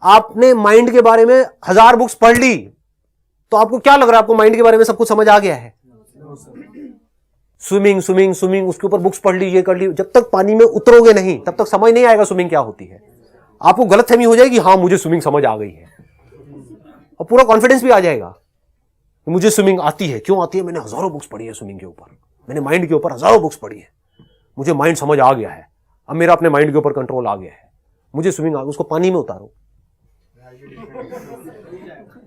आपने माइंड के बारे में 1000 बुक्स पढ़ ली, तो आपको क्या लग रहा है आपको माइंड के बारे में सब कुछ समझ आ गया है? स्विमिंग स्विमिंग स्विमिंग, उसके ऊपर बुक्स पढ़ ली, ये कर ली, जब तक पानी में उतरोगे नहीं तब तक समझ नहीं आएगा स्विमिंग क्या होती है। आपको गलतफहमी हो जाएगी, हाँ मुझे स्विमिंग समझ आ गई है, और पूरा कॉन्फिडेंस भी आ जाएगा मुझे स्विमिंग आती है। क्यों आती है? मैंने 1000 बुक्स पढ़ी है स्विमिंग के ऊपर, मैंने माइंड के ऊपर 1000 बुक्स पढ़ी है, मुझे माइंड समझ आ गया है, अब मेरा अपने माइंड के ऊपर कंट्रोल आ गया है, मुझे स्विमिंग आ गई। उसको पानी में उतारो,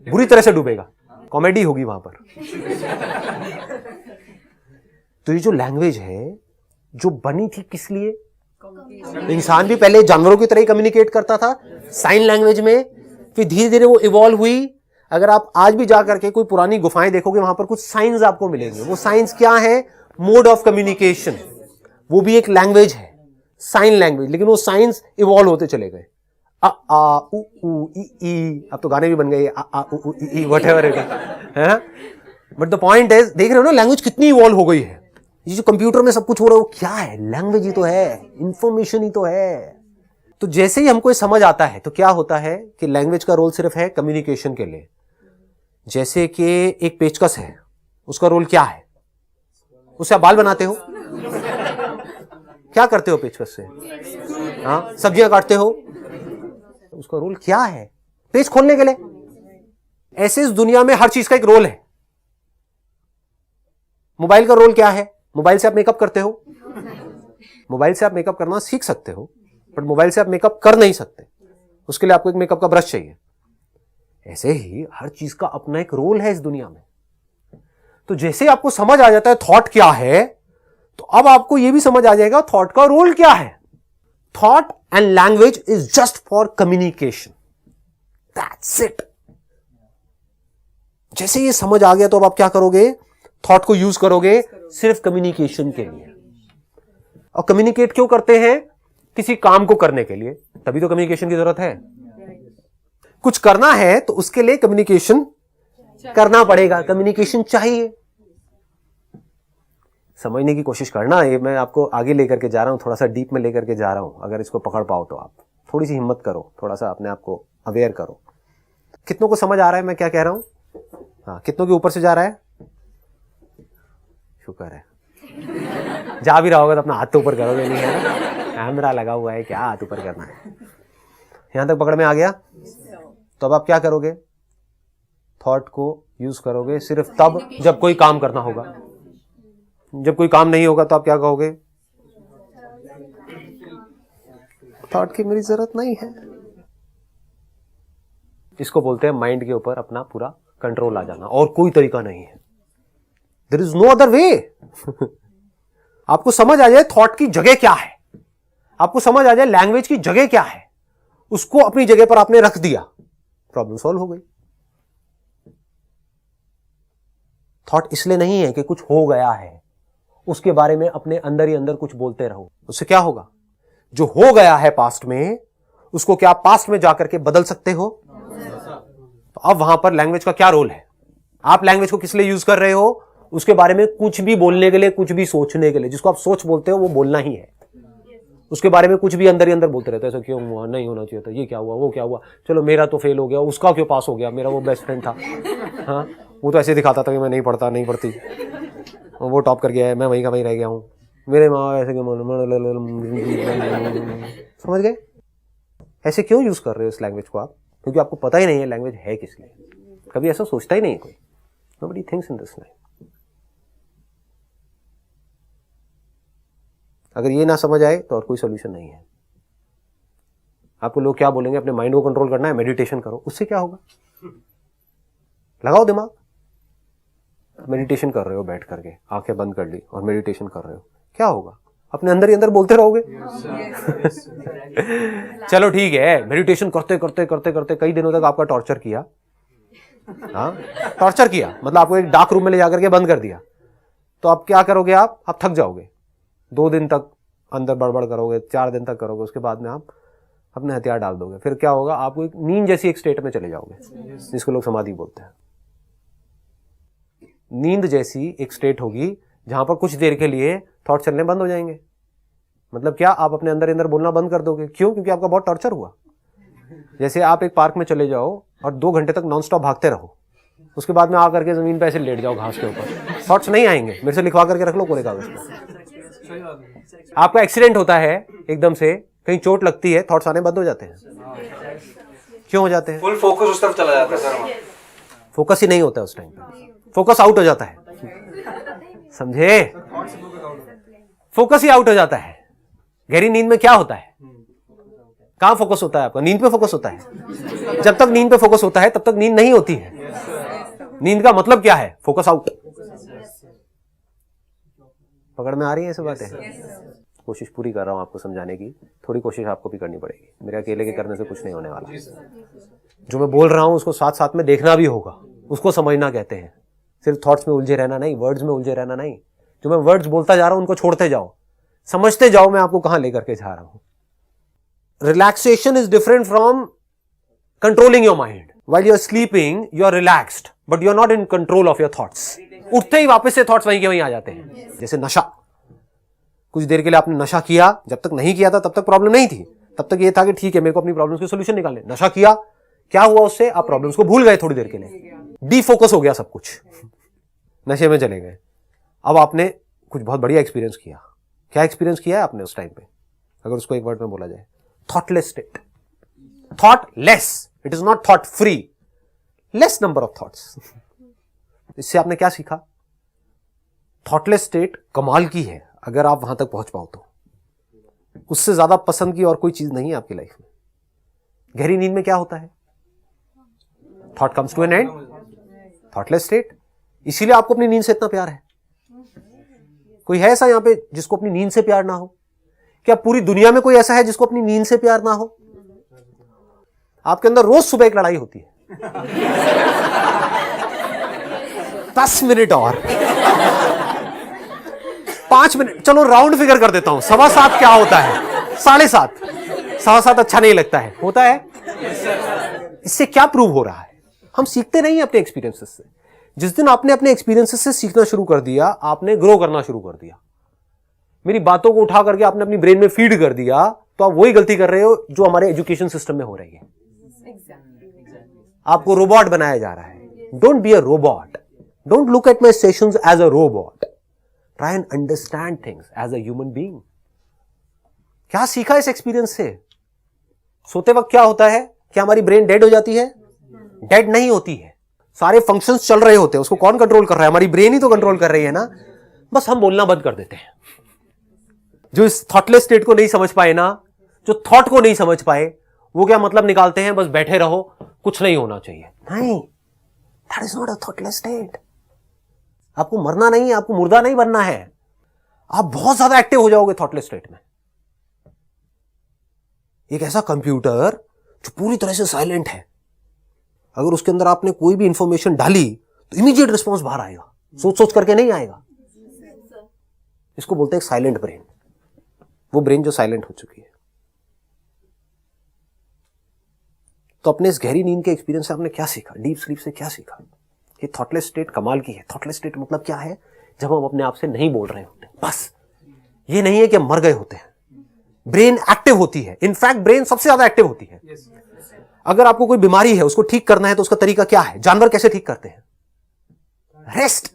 बुरी तरह से डूबेगा, कॉमेडी होगी वहां पर। तो ये जो लैंग्वेज है जो बनी थी किस लिए? इंसान भी पहले जानवरों की तरह ही कम्युनिकेट करता था साइन लैंग्वेज में, फिर धीरे धीरे वो इवॉल्व हुई। अगर आप आज भी जाकर के कोई पुरानी गुफाएं देखोगे वहां पर कुछ साइंस आपको मिलेंगे। वो साइंस क्या है? Mode of communication. वो भी एक लैंग्वेज है, साइन लैंग्वेज, लेकिन वो साइंस इवॉल्व होते चले गए। आ आ उ उ ई, अब तो गाने भी बन गए, आ आ उ ई व्हाटएवर इट है। बट द पॉइंट इज, देख रहे हो ना लैंग्वेज कितनी इवॉल्व हो गई है। ये जो कंप्यूटर में सब कुछ हो रहा है वो क्या है? लैंग्वेज ही तो है, इंफॉर्मेशन ही तो है। तो जैसे ही हमको समझ आता है तो क्या होता है कि लैंग्वेज का रोल सिर्फ है कम्युनिकेशन के लिए। जैसे कि एक पेचकस है, उसका रोल क्या है? उससे आप बाल बनाते हो, क्या करते हो पेचकस से? हाँ, सब्जियां काटते हो, उसका रोल क्या है? पेच खोलने के लिए। ऐसे इस दुनिया में हर चीज का एक रोल है। मोबाइल का रोल क्या है? मोबाइल से आप मेकअप करते हो, मोबाइल से आप मेकअप करना सीख सकते हो, बट मोबाइल से आप मेकअप कर नहीं सकते, उसके लिए आपको एक मेकअप का ब्रश चाहिए। ऐसे ही हर चीज का अपना एक रोल है इस दुनिया में। तो जैसे आपको समझ आ जाता है थॉट क्या है, तो अब आपको यह भी समझ आ जाएगा थॉट का रोल क्या है। Thought and language is just for communication, that's it. जैसे ये समझ आ गया तो अब आप क्या करोगे? थॉट को यूज करोगे सिर्फ कम्युनिकेशन के लिए। और कम्युनिकेट क्यों करते हैं? किसी काम को करने के लिए, तभी तो कम्युनिकेशन की जरूरत है। कुछ करना है तो उसके लिए कम्युनिकेशन करना पड़ेगा, कम्युनिकेशन चाहिए। समझने की कोशिश करना, ये मैं आपको आगे लेकर के जा रहा हूं, थोड़ा सा डीप में लेकर के जा रहा हूं। अगर इसको पकड़ पाओ तो आप थोड़ी सी हिम्मत करो, थोड़ा सा अपने आप को अवेयर करो। कितनों को समझ आ रहा है मैं क्या कह रहा हूं? हाँ, कितनों के ऊपर से जा रहा है? शुक्र है। जा भी रहा होगा तो अपना हाथ तो ऊपर करोगे नहीं, है ना? कैमरा लगा हुआ है, क्या हाथ ऊपर करना है। यहां तक पकड़ में आ गया? तो अब आप क्या करोगे? थॉट को यूज करोगे सिर्फ तब जब कोई काम करना होगा। जब कोई काम नहीं होगा तो आप क्या कहोगे? थॉट की मेरी जरूरत नहीं है। इसको बोलते हैं माइंड के ऊपर अपना पूरा कंट्रोल आ जाना, और कोई तरीका नहीं है। There is no other way. आपको समझ आ जाए थॉट की जगह क्या है, आपको समझ आ जाए लैंग्वेज की जगह क्या है, उसको अपनी जगह पर आपने रख दिया, प्रॉब्लम सॉल्व हो गई। थॉट इसलिए नहीं है कि कुछ हो गया है, उसके बारे में अपने अंदर ही अंदर कुछ बोलते रहो। उससे क्या होगा? जो हो गया है पास्ट में, उसको क्या आप पास्ट में जाकर के बदल सकते हो? तो अब वहां पर लैंग्वेज का क्या रोल है? आप लैंग्वेज को किस लिए यूज कर रहे हो? उसके बारे में कुछ भी बोलने के लिए, कुछ भी सोचने के लिए, जिसको आप सोच बोलते हो वो बोलना ही है। उसके बारे में कुछ भी अंदर ही अंदर बोलते रहते हैं, ऐसा क्यों हुआ, नहीं होना चाहिए था, ये क्या हुआ, वो क्या हुआ, चलो मेरा तो फेल हो गया, उसका क्यों पास हो गया, मेरा वो बेस्ट फ्रेंड था, हाँ वो तो ऐसे दिखाता था कि मैं नहीं पढ़ता, नहीं पढ़ती, वो टॉप कर गया है, मैं वहीं का वहीं रह गया हूँ, मेरे माँ ऐसे समझ गए? ऐसे क्यों यूज कर रहे हो इस लैंग्वेज को आप? क्योंकि आपको पता ही नहीं है लैंग्वेज है किस लिए। कभी ऐसा सोचता ही नहीं है कोई। Nobody thinks in this way. अगर ये ना समझ आए तो और कोई सोल्यूशन नहीं है। आपको लोग क्या बोलेंगे, अपने माइंड को कंट्रोल करना है, मेडिटेशन करो। उससे क्या होगा? लगाओ दिमाग। मेडिटेशन कर रहे हो बैठ करके, आंखें बंद कर ली और मेडिटेशन कर रहे हो, क्या होगा? अपने अंदर ही अंदर बोलते रहोगे। चलो ठीक है, मेडिटेशन करते करते करते करते कई दिनों तक आपका टॉर्चर किया, हाँ टॉर्चर किया, मतलब आपको एक डार्क रूम में ले जाकर के बंद कर दिया, तो आप क्या करोगे? आप थक जाओगे। 2 दिन तक अंदर बड़बड़ करोगे, 4 दिन तक करोगे, उसके बाद में आप अपने हथियार डाल दोगे। फिर क्या होगा? आपको एक नींद जैसी एक स्टेट में चले जाओगे, जिसको लोग समाधि बोलते हैं। नींद जैसी एक स्टेट होगी जहां पर कुछ देर के लिए थॉट चलने बंद हो जाएंगे। मतलब क्या? आप अपने अंदर अंदर बोलना बंद कर दोगे। क्यों? क्योंकि आपका बहुत टॉर्चर हुआ। जैसे आप एक पार्क में चले जाओ और 2 घंटे तक नॉन स्टॉप भागते रहो, उसके बाद में आकर के जमीन पे ऐसे लेट जाओ घास के ऊपर, थॉट्स नहीं आएंगे। मेरे से लिखवा करके रख लो कोरे कागज पर। आपका एक्सीडेंट होता है, एकदम से कहीं चोट लगती है, थॉट्स आने बंद हो जाते हैं। क्यों हो जाते हैं? फुल फोकस उस तरफ चला जाता है सर। फोकस ही नहीं होता उस टाइम पे, फोकस आउट हो जाता है, समझे? फोकस ही आउट हो जाता है। गहरी नींद में क्या होता है? कहां फोकस होता है आपका? नींद पे फोकस होता है। जब तक नींद पे फोकस होता है तब तक नींद नहीं होती है। नींद का मतलब क्या है? Focus out. पकड़ में आ रही है ये सब बातें? कोशिश पूरी कर रहा हूं आपको समझाने की, थोड़ी कोशिश आपको भी करनी पड़ेगी। मेरे अकेले के करने से कुछ नहीं होने वाला। जो मैं बोल रहा हूं उसको साथ साथ में देखना भी होगा, उसको समझना कहते हैं। सिर्फ थॉट्स में उलझे रहना नहीं, वर्ड्स में उलझे रहना नहीं। जो मैं वर्ड्स बोलता जा रहा हूं उनको छोड़ते जाओ, समझते जाओ मैं आपको कहां लेकर के जा रहा हूं। Relaxation is different from controlling your mind. While you are sleeping you are relaxed, but you are not in control of your thoughts. उठते ही वापस से थॉट्स वहीं के वहीं आ जाते हैं। जैसे नशा, कुछ देर के लिए आपने नशा किया, जब तक नहीं किया था तब तक प्रॉब्लम नहीं थी, तब तक ये था कि ठीक है मेरे को अपनी प्रॉब्लम्स के सोल्यूशन निकालने। नशा किया, क्या हुआ उससे? आप प्रॉब्लम्स को भूल गए थोड़ी देर के लिए, डीफोकस हो गया सब कुछ, नशे में चले गए। अब आपने कुछ बहुत बढ़िया एक्सपीरियंस किया। क्या एक्सपीरियंस किया है आपने उस टाइम पे? अगर उसको एक वर्ड में बोला जाए, thoughtless state. Thoughtless, it is not thought free, less number of thoughts. इससे आपने क्या सीखा? थॉटलेस स्टेट कमाल की है अगर आप वहां तक पहुंच पाओ तो। उससे ज्यादा पसंद की और कोई चीज नहीं है आपकी लाइफ में। गहरी नींद में क्या होता है? Thought comes to an end, thoughtless state. इसीलिए आपको अपनी नींद से इतना प्यार है। कोई है ऐसा यहां पे जिसको अपनी नींद से प्यार ना हो? क्या पूरी दुनिया में कोई ऐसा है जिसको अपनी नींद से प्यार ना हो? आपके अंदर रोज सुबह एक लड़ाई होती है। 10 मिनट और 5 मिनट, चलो राउंड फिगर कर देता हूं, 7:15 क्या होता है? 7:30। 7:15 अच्छा नहीं लगता है, होता है। इससे क्या प्रूव हो रहा है? हम सीखते नहीं अपने एक्सपीरियंसेस से। जिस दिन आपने अपने एक्सपीरियंसेस से सीखना शुरू कर दिया, आपने ग्रो करना शुरू कर दिया। मेरी बातों को उठा करके आपने अपनी ब्रेन में फीड कर दिया, तो आप वही गलती कर रहे हो जो हमारे एजुकेशन सिस्टम में हो रही है। आपको रोबोट बनाया जा रहा है। Don't be a robot, don't look at my sessions as a robot, try and understand things as a human being. क्या सीखा इस एक्सपीरियंस से? सोते वक्त क्या होता है? क्या हमारी ब्रेन डेड हो जाती है? डेड नहीं होती है, सारे फंक्शंस चल रहे होते हैं। उसको कौन कंट्रोल कर रहा है? हमारी ब्रेन ही तो कंट्रोल कर रही है ना। बस हम बोलना बंद कर देते हैं। जो इस थॉटलेस स्टेट को नहीं समझ पाए ना, जो थॉट को नहीं समझ पाए, वो क्या मतलब निकालते हैं? बस बैठे रहो, कुछ नहीं होना चाहिए। नहीं, that is not a thoughtless state. आपको मरना नहीं है, आपको मुर्दा नहीं बनना है। आप बहुत ज्यादा एक्टिव हो जाओगे थॉटलेस स्टेट में। एक ऐसा कंप्यूटर जो पूरी तरह से साइलेंट है, अगर उसके अंदर आपने कोई भी इंफॉर्मेशन डाली तो इमीडिएट रिस्पॉन्स बाहर आएगा, सोच सोच करके नहीं आएगा। इसको बोलते हैं साइलेंट ब्रेन। वो ब्रेन जो साइलेंट हो चुकी है। तो अपने इस गहरी नींद के एक्सपीरियंस से आपने क्या सीखा? डीप स्लीप से क्या सीखा? ये थॉटलेस स्टेट कमाल की है। थॉटलेस स्टेट मतलब क्या है? जब हम अपने आप से नहीं बोल रहे होते। बस ये नहीं है कि हम मर गए होते हैं, ब्रेन एक्टिव होती है। इनफैक्ट ब्रेन सबसे ज्यादा एक्टिव होती है। अगर आपको कोई बीमारी है, उसको ठीक करना है, तो उसका तरीका क्या है? जानवर कैसे ठीक करते हैं? Rest.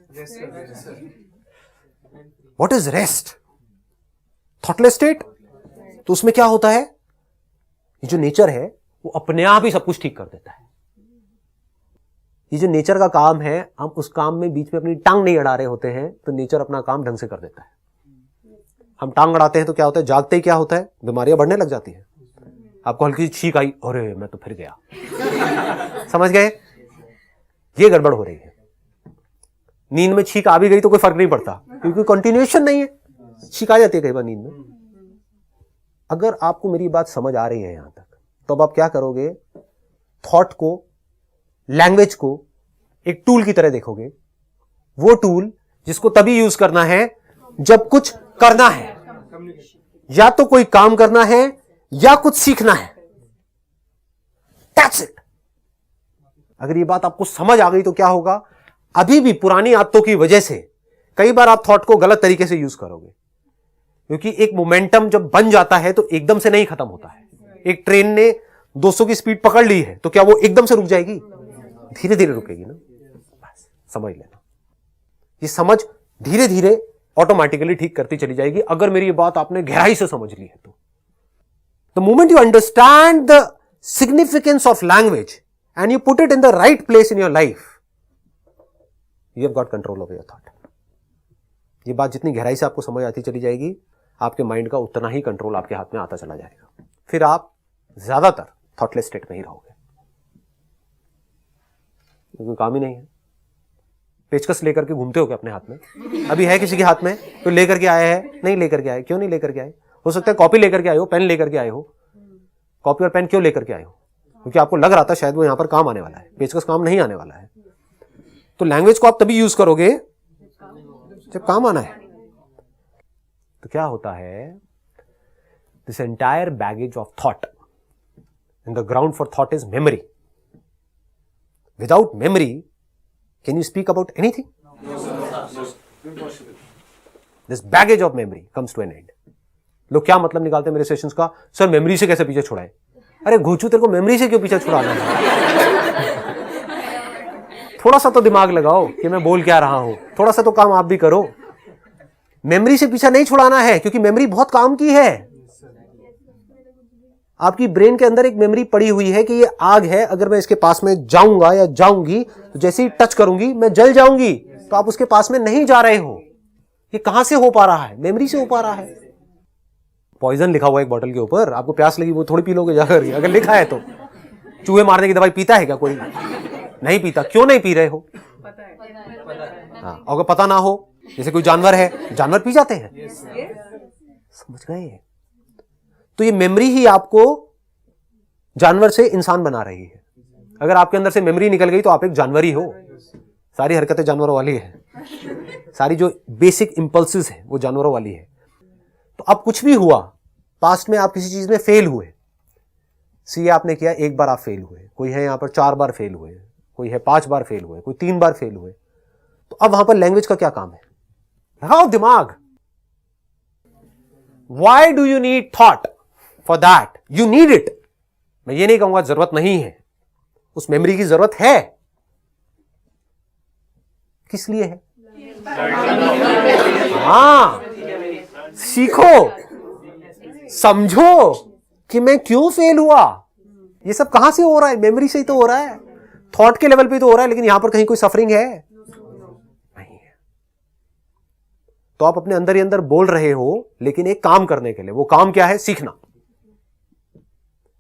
What is rest? Thoughtless state. तो उसमें क्या होता है? ये जो नेचर है वो अपने आप ही सब कुछ ठीक कर देता है। ये जो नेचर का काम है, हम उस काम में बीच में अपनी टांग नहीं अड़ा रहे होते हैं, तो नेचर अपना काम ढंग से कर देता है। हम टांग अड़ाते हैं तो क्या होता है? जागते ही क्या होता है? बीमारियां बढ़ने लग जाती है। आपको हल्की सी छींक आई, अरे मैं तो फिर गया। समझ गए? ये गड़बड़ हो रही है। नींद में छींक आ भी गई तो कोई फर्क नहीं पड़ता, क्योंकि कंटिन्यूएशन नहीं है। छींक आ जाती है कई बार नींद में। अगर आपको मेरी बात समझ आ रही है यहां तक, तो अब आप क्या करोगे? थॉट को, लैंग्वेज को एक टूल की तरह देखोगे। वो टूल जिसको तभी यूज करना है जब कुछ करना है, या तो कोई काम करना है या कुछ सीखना है। That's it. अगर ये बात आपको समझ आ गई तो क्या होगा? अभी भी पुरानी आदतों की वजह से कई बार आप थॉट को गलत तरीके से यूज करोगे, क्योंकि एक मोमेंटम जब बन जाता है तो एकदम से नहीं खत्म होता है। एक ट्रेन ने 200 की स्पीड पकड़ ली है तो क्या वो एकदम से रुक जाएगी? धीरे धीरे रुकेगी ना। बस समझ लेना। ये समझ धीरे धीरे ऑटोमेटिकली ठीक करती चली जाएगी, अगर मेरी ये बात आपने गहराई से समझ ली है तो। The moment you understand the significance of language and you put it in the right place in your life, you have got control over your thought. ये बात जितनी गहराई से आपको समझ आती चली जाएगी, आपके माइंड का उतना ही कंट्रोल आपके हाथ में आता चला जाएगा। फिर आप ज्यादातर थॉटलेस स्टेट में ही रहोगे, क्योंकि काम ही नहीं है। पेचकस लेकर के घूमते हो क्या अपने हाथ में? अभी है किसी के हाथ में तो लेकर के आए हैं? नहीं लेकर के आए। क्यों नहीं लेकर के आए? हो सकता है कॉपी लेकर के आए हो, पेन लेकर के आए हो। कॉपी और पेन क्यों लेकर के आए हो? क्योंकि आपको लग रहा था शायद वो यहां पर काम आने वाला है। पेचकस काम नहीं आने वाला है। तो लैंग्वेज को आप तभी यूज करोगे जब काम आना है। तो क्या होता है? This entire baggage of thought, and the ground for thought is memory. Without memory can you speak about anything? This baggage of memory comes to an end. लोग क्या मतलब निकालते हैं मेरे सेशंस का? सर मेमोरी से कैसे पीछे छुड़ाए? अरे घोचू, तेरे को मेमोरी से क्यों पीछे छुड़ाना है? थोड़ा सा तो दिमाग लगाओ कि मैं बोल क्या रहा हूं। थोड़ा सा तो काम आप भी करो। मेमोरी से पीछा नहीं छुड़ाना है, क्योंकि मेमोरी बहुत काम की है। आपकी ब्रेन के अंदर एक मेमोरी पड़ी हुई है कि ये आग है, अगर मैं इसके पास में जाऊंगा या जाऊंगी तो जैसे ही टच करूंगी मैं जल जाऊंगी। तो आप उसके पास में नहीं जा रहे हो। ये कहां से हो पा रहा है? मेमोरी से हो पा रहा है। पॉइजन लिखा हुआ एक बोतल के ऊपर, आपको प्यास लगी, वो थोड़ी पी लोगे जाकर? अगर लिखा है तो। चूहे मारने की दवाई पीता है क्या कोई? नहीं पीता। क्यों नहीं पी रहे हो? हाँ, अगर पता ना हो, जैसे कोई जानवर है, जानवर पी जाते हैं। समझ गए? तो ये मेमोरी ही आपको जानवर से इंसान बना रही है। अगर आपके अंदर से मेमोरी निकल गई तो आप एक जानवर ही हो। सारी हरकतें जानवरों वाली है, सारी जो बेसिक इंपल्सेस है वो जानवरों वाली है। तो अब कुछ भी हुआ, पास्ट में आप किसी चीज में फेल हुए, सीए आपने किया, एक बार आप फेल हुए, कोई है यहां पर 4 बार फेल हुए, कोई है 5 बार फेल हुए, कोई 3 बार फेल हुए, तो अब वहां पर लैंग्वेज का क्या काम है? लगाओ दिमाग। Why do you need thought? For that you need it. मैं ये नहीं कहूंगा जरूरत नहीं है, उस मेमोरी की जरूरत है। किस लिए है? हाँ, सीखो, समझो कि मैं क्यों फेल हुआ। ये सब कहां से हो रहा है? मेमोरी से ही तो हो रहा है, थॉट के लेवल पे तो हो रहा है, लेकिन यहां पर कहीं कोई सफरिंग है? नहीं है। तो आप अपने अंदर ही अंदर बोल रहे हो, लेकिन एक काम करने के लिए। वो काम क्या है? सीखना।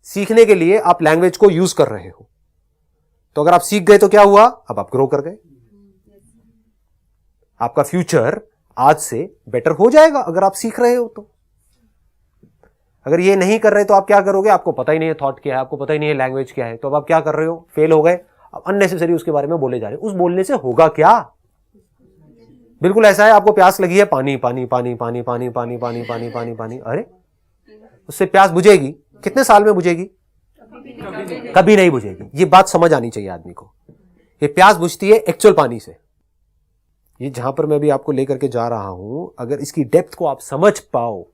सीखने के लिए आप लैंग्वेज को यूज कर रहे हो। तो अगर आप सीख गए तो क्या हुआ? अब आप ग्रो कर गए। आपका फ्यूचर आज से बेटर हो जाएगा अगर आप सीख रहे हो तो। अगर ये नहीं कर रहे तो आप क्या करोगे? आपको पता ही नहीं है थॉट क्या है, आपको पता ही नहीं है लैंग्वेज क्या है, तो अब आप क्या कर रहे हो? फेल हो गए, अब अननेसेसरी उसके बारे में बोले जा रहे हो। उस बोलने से होगा क्या? बिल्कुल ऐसा है, आपको प्यास लगी है, पानी पानी पानी पानी पानी पानी पानी पानी पानी पानी। अरे उससे प्यास बुझेगी? कितने साल में बुझेगी? कभी नहीं बुझेगी। ये बात समझ आनी चाहिए आदमी को। ये प्यास बुझती है एक्चुअल पानी से, ये जहां पर मैं अभी आपको लेकर के जा रहा हूं, अगर इसकी डेप्थ को आप समझ पाओ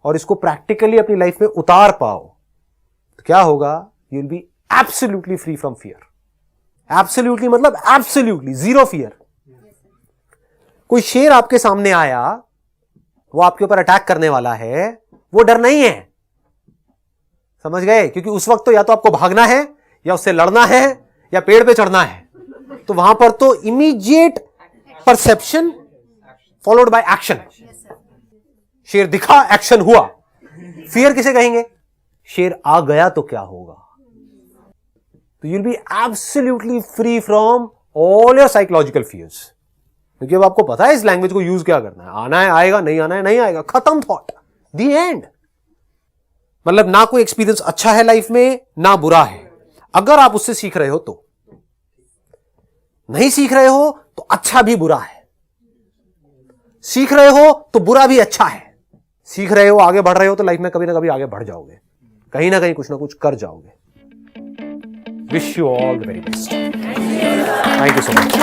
और इसको प्रैक्टिकली अपनी लाइफ में उतार पाओ तो क्या होगा, you will be absolutely free from fear. Absolutely मतलब एब्सोल्युटली जीरो फियर। कोई शेर आपके सामने आया, वो आपके ऊपर अटैक करने वाला है, वो डर नहीं है, समझ गए? क्योंकि उस वक्त तो या तो आपको भागना है या उससे लड़ना है या पेड़ पे चढ़ना है। तो वहां पर तो immediate perception followed by action. शेर दिखा, एक्शन हुआ। फियर किसे कहेंगे? शेर आ गया तो क्या होगा। तो you will be absolutely free from all your psychological fears, क्योंकि अब आपको पता है इस लैंग्वेज को यूज क्या करना है। आना है आएगा, नहीं आना है नहीं आएगा, खत्म थॉट, द एंड। मतलब ना कोई एक्सपीरियंस अच्छा है लाइफ में, ना बुरा है। अगर आप उससे सीख रहे हो तो, नहीं सीख रहे हो तो अच्छा भी बुरा है, सीख रहे हो तो बुरा भी अच्छा है। सीख रहे हो, आगे बढ़ रहे हो तो लाइफ में कभी ना कभी आगे बढ़ जाओगे, कहीं ना कहीं कुछ ना कुछ कर जाओगे। Wish you all the very best. Thank you so much.